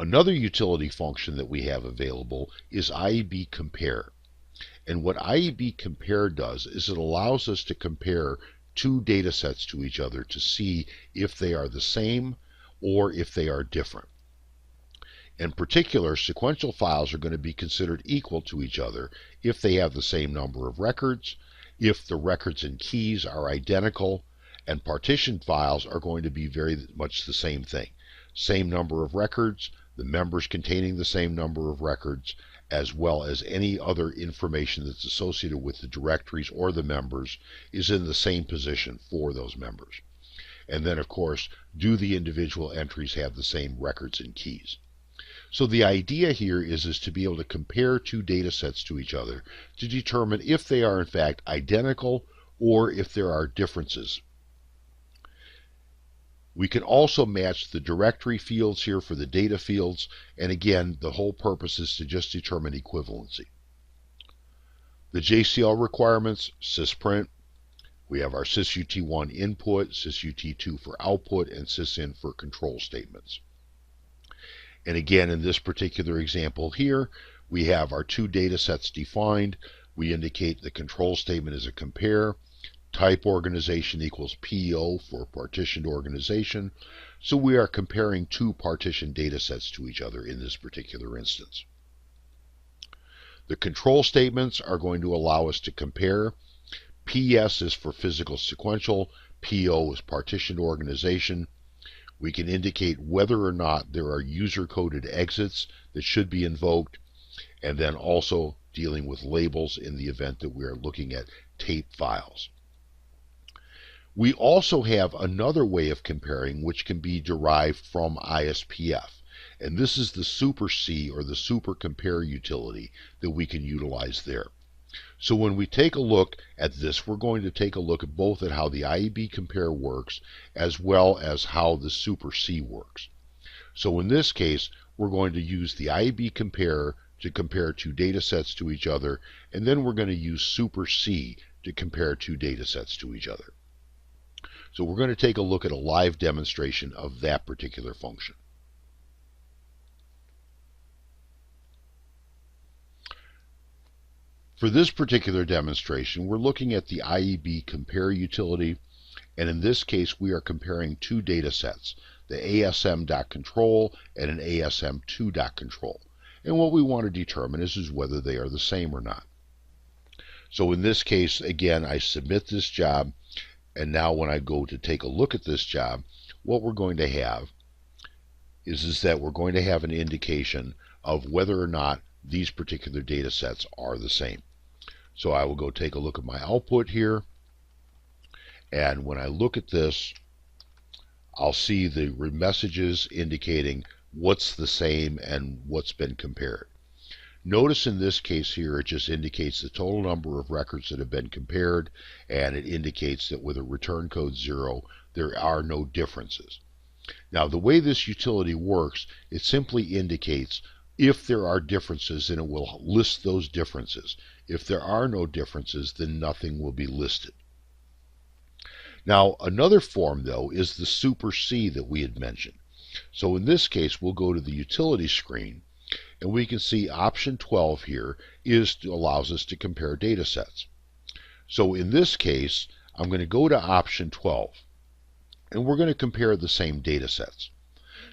Another utility function that we have available is IEBCOMPARE. And what IEBCOMPARE does is it allows us to compare two data sets to each other to see if they are the same or if they are different. In particular, sequential files are going to be considered equal to each other if they have the same number of records, if the records and keys are identical, and partitioned files are going to be very much the same thing. Same number of records, the members containing the same number of records, as well as any other information that's associated with the directories or the members is in the same position for those members. And then, of course, do the individual entries have the same records and keys? So the idea here is to be able to compare two data sets to each other to determine if they are in fact identical or if there are differences. We can also match the directory fields here for the data fields, and again, the whole purpose is to just determine equivalency. The JCL requirements, sysprint. We have our sysut1 input, sysut2 for output, and sysin for control statements. And again, in this particular example here, we have our two data sets defined. We indicate the control statement is a compare. Type organization equals PO for partitioned organization. So we are comparing two partitioned data sets to each other in this particular instance. The control statements are going to allow us to compare. PS is for physical sequential. PO is partitioned organization. We can indicate whether or not there are user-coded exits that should be invoked, and then also dealing with labels in the event that we are looking at tape files. We also have another way of comparing which can be derived from ISPF, and this is the SuperC or the SuperCompare utility that we can utilize there. So when we take a look at this, we're going to take a look at both at how the IEBCOMPARE works as well as how the SuperC works. So in this case, we're going to use the IEBCOMPARE to compare two data sets to each other, and then we're going to use SuperC to compare two data sets to each other. So we're going to take a look at a live demonstration of that particular function. For this particular demonstration, we're looking at the IEBCOMPARE utility, and in this case we are comparing two data sets, the ASM.control and an ASM2.control. And what we want to determine is whether they are the same or not. So in this case, again, I submit this job, and now when I go to take a look at this job, what we're going to have is that we're going to have an indication of whether or not these particular data sets are the same. So I will go take a look at my output here, and when I look at this, I'll see the messages indicating what's the same and what's been compared. Notice in this case here, it just indicates the total number of records that have been compared, and it indicates that with a return code 0, there are no differences. Now, the way this utility works, it simply indicates if there are differences, then it will list those differences. If there are no differences, then nothing will be listed. Now, another form, though, is the SuperC that we had mentioned. So in this case, we'll go to the utility screen, and we can see option 12 here allows us to compare data sets. So in this case, I'm going to go to option 12, and we're going to compare the same data sets.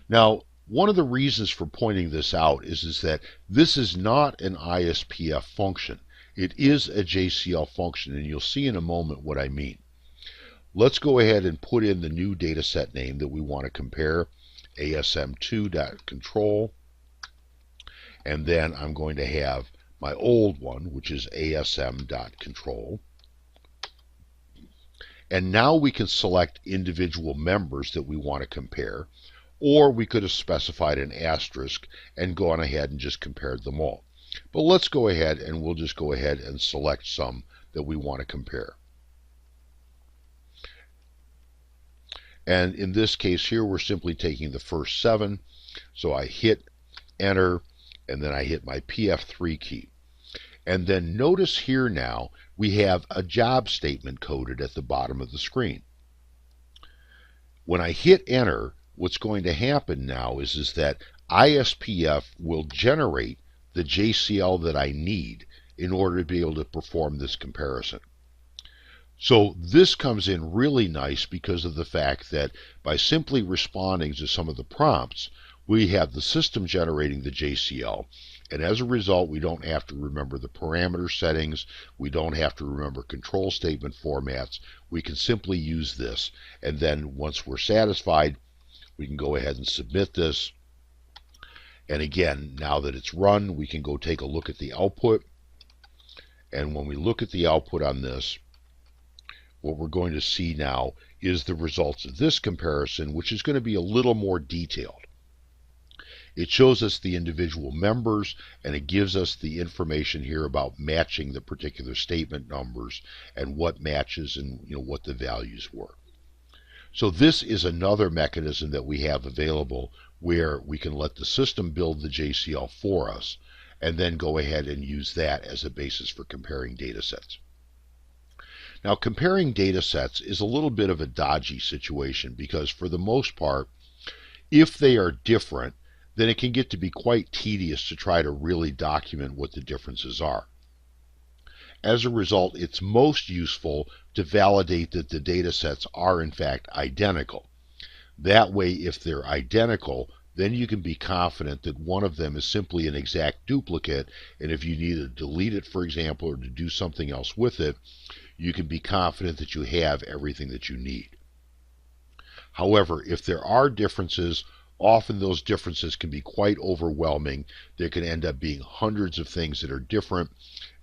Now, one of the reasons for pointing this out is that this is not an ISPF function. It is a JCL function, and you'll see in a moment what I mean. Let's go ahead and put in the new data set name that we want to compare, ASM2.control, and then I'm going to have my old one, which is ASM.control. And now we can select individual members that we want to compare, or we could have specified an asterisk and gone ahead and just compared them all. But let's go ahead and we'll just go ahead and select some that we want to compare. And in this case here, we're simply taking the first 7. So I hit enter, and then I hit my PF3 key. And then notice here now, we have a job statement coded at the bottom of the screen. When I hit enter, what's going to happen now is that ISPF will generate the JCL that I need in order to be able to perform this comparison. So this comes in really nice because of the fact that by simply responding to some of the prompts, we have the system generating the JCL, and as a result, we don't have to remember the parameter settings, we don't have to remember control statement formats. We can simply use this, and then once we're satisfied, we can go ahead and submit this. And again, now that it's run, we can go take a look at the output, and when we look at the output on this, what we're going to see now is the results of this comparison, which is going to be a little more detailed. It shows us the individual members, and it gives us the information here about matching the particular statement numbers and what matches and what the values were. So this is another mechanism that we have available where we can let the system build the JCL for us and then go ahead and use that as a basis for comparing data sets. Now, comparing data sets is a little bit of a dodgy situation because for the most part, if they are different, then it can get to be quite tedious to try to really document what the differences are. As a result, it's most useful to validate that the data sets are in fact identical. That way, if they're identical, then you can be confident that one of them is simply an exact duplicate, and if you need to delete it, for example, or to do something else with it, you can be confident that you have everything that you need. However, if there are differences, often those differences can be quite overwhelming. There can end up being hundreds of things that are different,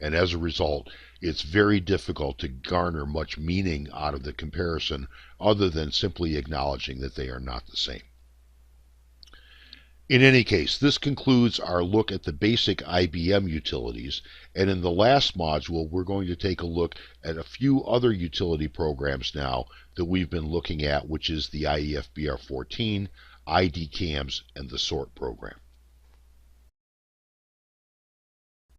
and as a result, it's very difficult to garner much meaning out of the comparison other than simply acknowledging that they are not the same. In any case, this concludes our look at the basic IBM utilities, and in the last module we're going to take a look at a few other utility programs now that we've been looking at, which is the IEFBR 14, IDCAMS, and the SORT program.